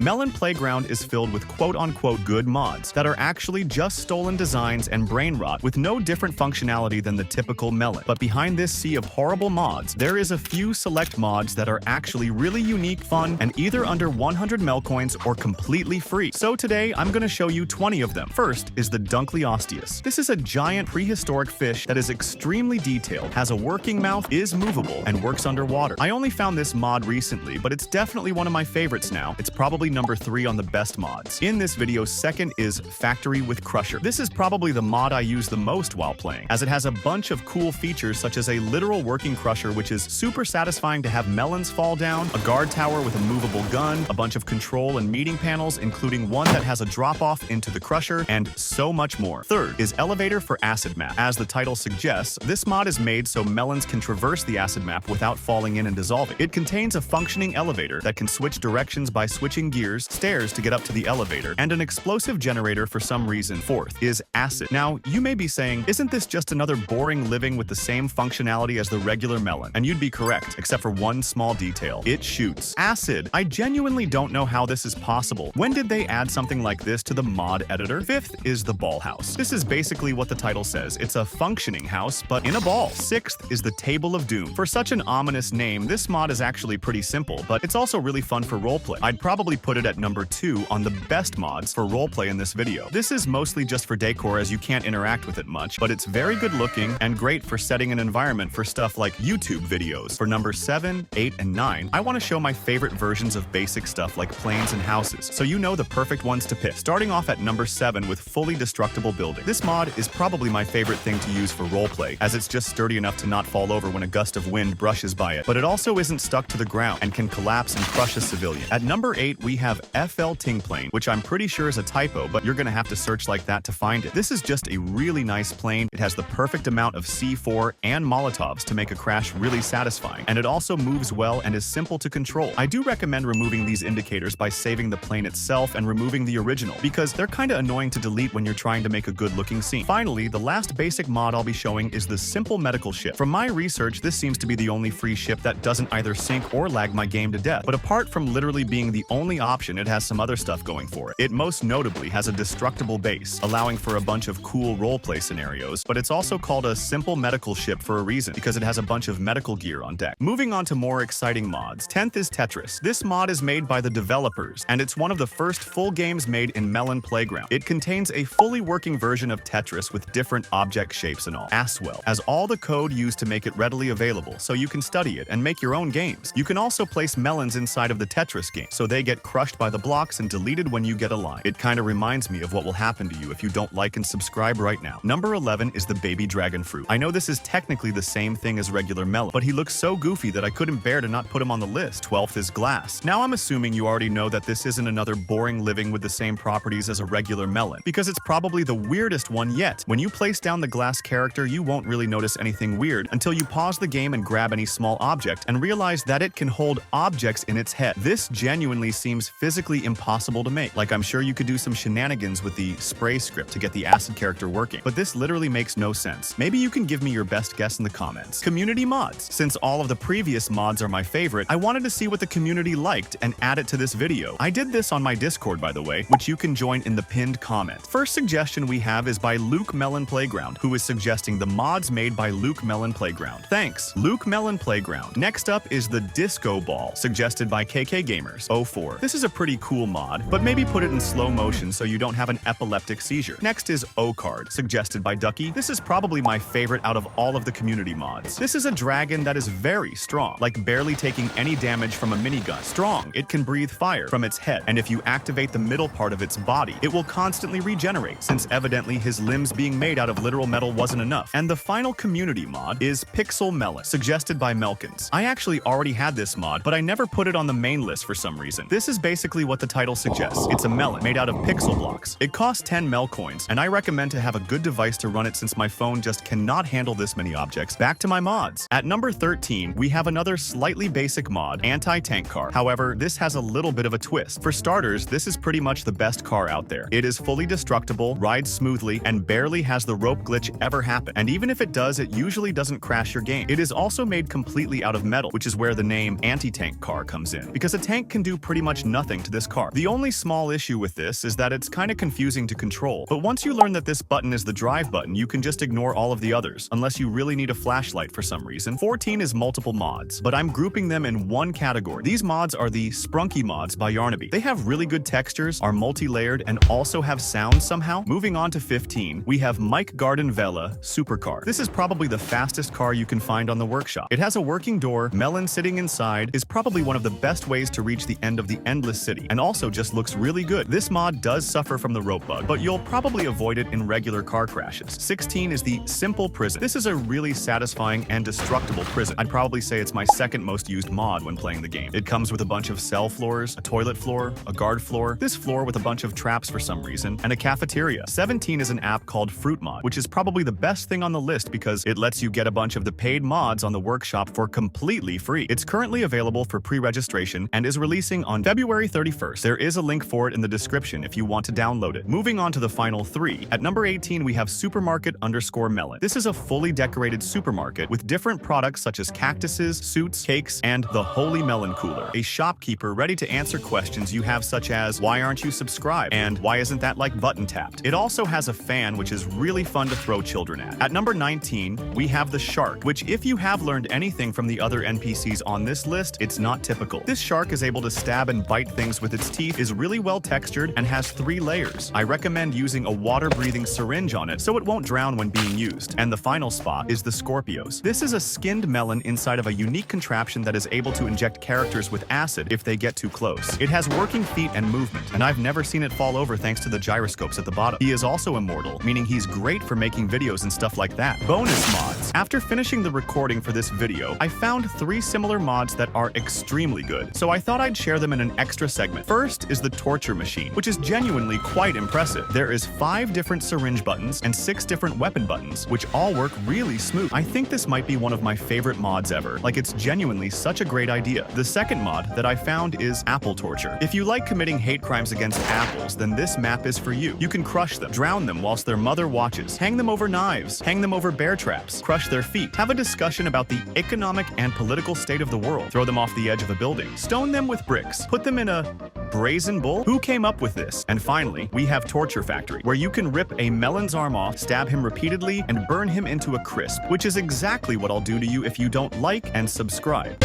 Melon Playground is filled with quote-unquote good mods that are actually just stolen designs and brain rot with no different functionality than the typical Melon. But behind this sea of horrible mods, there is a few select mods that are actually really unique, fun, and either under 100 Mel coins or completely free. So today, I'm gonna show you 20 of them. First is the Dunkleosteus. This is a giant prehistoric fish that is extremely detailed, has a working mouth, is movable, and works underwater. I only found this mod recently, but it's definitely one of my favorites now. It's probably number 3 on the best mods. In this video, second is Factory with Crusher. This is probably the mod I use the most while playing, as it has a bunch of cool features such as a literal working crusher, which is super satisfying to have melons fall down, a guard tower with a movable gun, a bunch of control and meeting panels, including one that has a drop-off into the crusher, and so much more. Third is Elevator for Acid Map. As the title suggests, this mod is made so melons can traverse the acid map without falling in and dissolving. It contains a functioning elevator that can switch directions by switching gears, stairs to get up to the elevator, and an explosive generator for some reason. Fourth is Acid. Now, you may be saying, isn't this just another boring living with the same functionality as the regular melon? And you'd be correct, except for one small detail. It shoots acid. I genuinely don't know how this is possible. When did they add something like this to the mod editor? Fifth is the Ball House. This is basically what the title says. It's a functioning house, but in a ball. Sixth is the Table of Doom. For such an ominous name, this mod is actually pretty simple, but it's also really fun for roleplay. I'd probably put it at number 2 on the best mods for roleplay in this video. This is mostly just for decor as you can't interact with it much, but it's very good looking and great for setting an environment for stuff like YouTube videos. For number 7, 8, and 9, I want to show my favorite versions of basic stuff like planes and houses, so you know the perfect ones to pick. Starting off at number 7 with Fully Destructible Building. This mod is probably my favorite thing to use for roleplay, as it's just sturdy enough to not fall over when a gust of wind brushes by it, but it also isn't stuck to the ground and can collapse and crush a civilian. At number 8, we have FL Ting Plane, which I'm pretty sure is a typo, but you're gonna have to search like that to find it. This is just a really nice plane. It has the perfect amount of C4 and Molotovs to make a crash really satisfying, and it also moves well and is simple to control. I do recommend removing these indicators by saving the plane itself and removing the original, because they're kinda annoying to delete when you're trying to make a good-looking scene. Finally, the last basic mod I'll be showing is the Simple Medical Ship. From my research, this seems to be the only free ship that doesn't either sink or lag my game to death, but apart from literally being the only option, it has some other stuff going for it. It most notably has a destructible base, allowing for a bunch of cool roleplay scenarios, but it's also called a Simple Medical Ship for a reason, because it has a bunch of medical gear on deck. Moving on to more exciting mods. 10th is Tetris. This mod is made by the developers, and it's one of the first full games made in Melon Playground. It contains a fully working version of Tetris with different object shapes and all, as well as all the code used to make it readily available, so you can study it and make your own games. You can also place melons inside of the Tetris game, so they get crushed by the blocks and deleted when you get a line. It kinda reminds me of what will happen to you if you don't like and subscribe right now. Number 11 is the Baby Dragon Fruit. I know this is technically the same thing as regular melon, but he looks so goofy that I couldn't bear to not put him on the list. 12th is Glass. Now I'm assuming you already know that this isn't another boring living with the same properties as a regular melon, because it's probably the weirdest one yet. When you place down the glass character, you won't really notice anything weird until you pause the game and grab any small object and realize that it can hold objects in its head. This genuinely seems physically impossible to make. Like, I'm sure you could do some shenanigans with the spray script to get the acid character working, but this literally makes no sense. Maybe you can give me your best guess in the comments. Community mods. Since all of the previous mods are my favorite, I wanted to see what the community liked and add it to this video. I did this on my Discord, by the way, which you can join in the pinned comment. First suggestion we have is by Luke Melon Playground, who is suggesting the mods made by Luke Melon Playground. Thanks, Luke Melon Playground. Next up is the Disco Ball, suggested by KK Gamers 04. This is a pretty cool mod, but maybe put it in slow motion so you don't have an epileptic seizure. Next is O-Card, suggested by Ducky. This is probably my favorite out of all of the community mods. This is a dragon that is very strong, like barely taking any damage from a minigun. Strong, it can breathe fire from its head, and if you activate the middle part of its body, it will constantly regenerate, since evidently his limbs being made out of literal metal wasn't enough. And the final community mod is Pixel Melon, suggested by Melkins. I actually already had this mod, but I never put it on the main list for some reason. This is basically what the title suggests. It's a melon made out of pixel blocks. It costs 10 Mel coins, and I recommend to have a good device to run it since my phone just cannot handle this many objects. Back to my mods. At number 13, we have another slightly basic mod, Anti-Tank Car. However, this has a little bit of a twist. For starters, this is pretty much the best car out there. It is fully destructible, rides smoothly, and barely has the rope glitch ever happen. And even if it does, it usually doesn't crash your game. It is also made completely out of metal, which is where the name Anti-Tank Car comes in, because a tank can do pretty much nothing nothing to this car. The only small issue with this is that it's kinda confusing to control, but once you learn that this button is the drive button, you can just ignore all of the others, unless you really need a flashlight for some reason. 14 is multiple mods, but I'm grouping them in one category. These mods are the Sprunky mods by Yarnaby. They have really good textures, are multi-layered, and also have sound somehow. Moving on to 15, we have Mike Garden Vela Supercar. This is probably the fastest car you can find on the workshop. It has a working door, Melon sitting inside is probably one of the best ways to reach the end of the Endless City, and also just looks really good. This mod does suffer from the rope bug, but you'll probably avoid it in regular car crashes. 16 is the Simple Prison. This is a really satisfying and destructible prison. I'd probably say it's my second most used mod when playing the game. It comes with a bunch of cell floors, a toilet floor, a guard floor, this floor with a bunch of traps for some reason, and a cafeteria. 17 is an app called Fruit Mod, which is probably the best thing on the list because it lets you get a bunch of the paid mods on the workshop for completely free. It's currently available for pre-registration and is releasing on February 31st. There is a link for it in the description if you want to download it. Moving on to the final three. At number 18, we have Supermarket_Melon. This is a fully decorated supermarket with different products such as cactuses, suits, cakes, and the Holy Melon Cooler, a shopkeeper ready to answer questions you have such as, why aren't you subscribed? And why isn't that like button tapped? It also has a fan which is really fun to throw children at. At number 19, we have the shark, which if you have learned anything from the other NPCs on this list, it's not typical. This shark is able to stab and bite things with its teeth, is really well textured, and has 3 layers. I recommend using a water-breathing syringe on it so it won't drown when being used. And the final spot is the Scorpios. This is a skinned melon inside of a unique contraption that is able to inject characters with acid if they get too close. It has working feet and movement, and I've never seen it fall over thanks to the gyroscopes at the bottom. He is also immortal, meaning he's great for making videos and stuff like that. Bonus mods. After finishing the recording for this video, I found 3 similar mods that are extremely good, so I thought I'd share them in an extra segment. First is the torture machine, which is genuinely quite impressive. There is 5 different syringe buttons and 6 different weapon buttons, which all work really smooth. I think this might be one of my favorite mods ever. Like, it's genuinely such a great idea. The second mod that I found is apple torture. If you like committing hate crimes against apples, then this map is for you. You can crush them, drown them whilst their mother watches, hang them over knives, hang them over bear traps, crush their feet, have a discussion about the economic and political state of the world, throw them off the edge of a building, stone them with bricks, put them in a brazen bull? Who came up with this? And finally, we have Torture Factory, where you can rip a melon's arm off, stab him repeatedly, and burn him into a crisp, which is exactly what I'll do to you if you don't like and subscribe.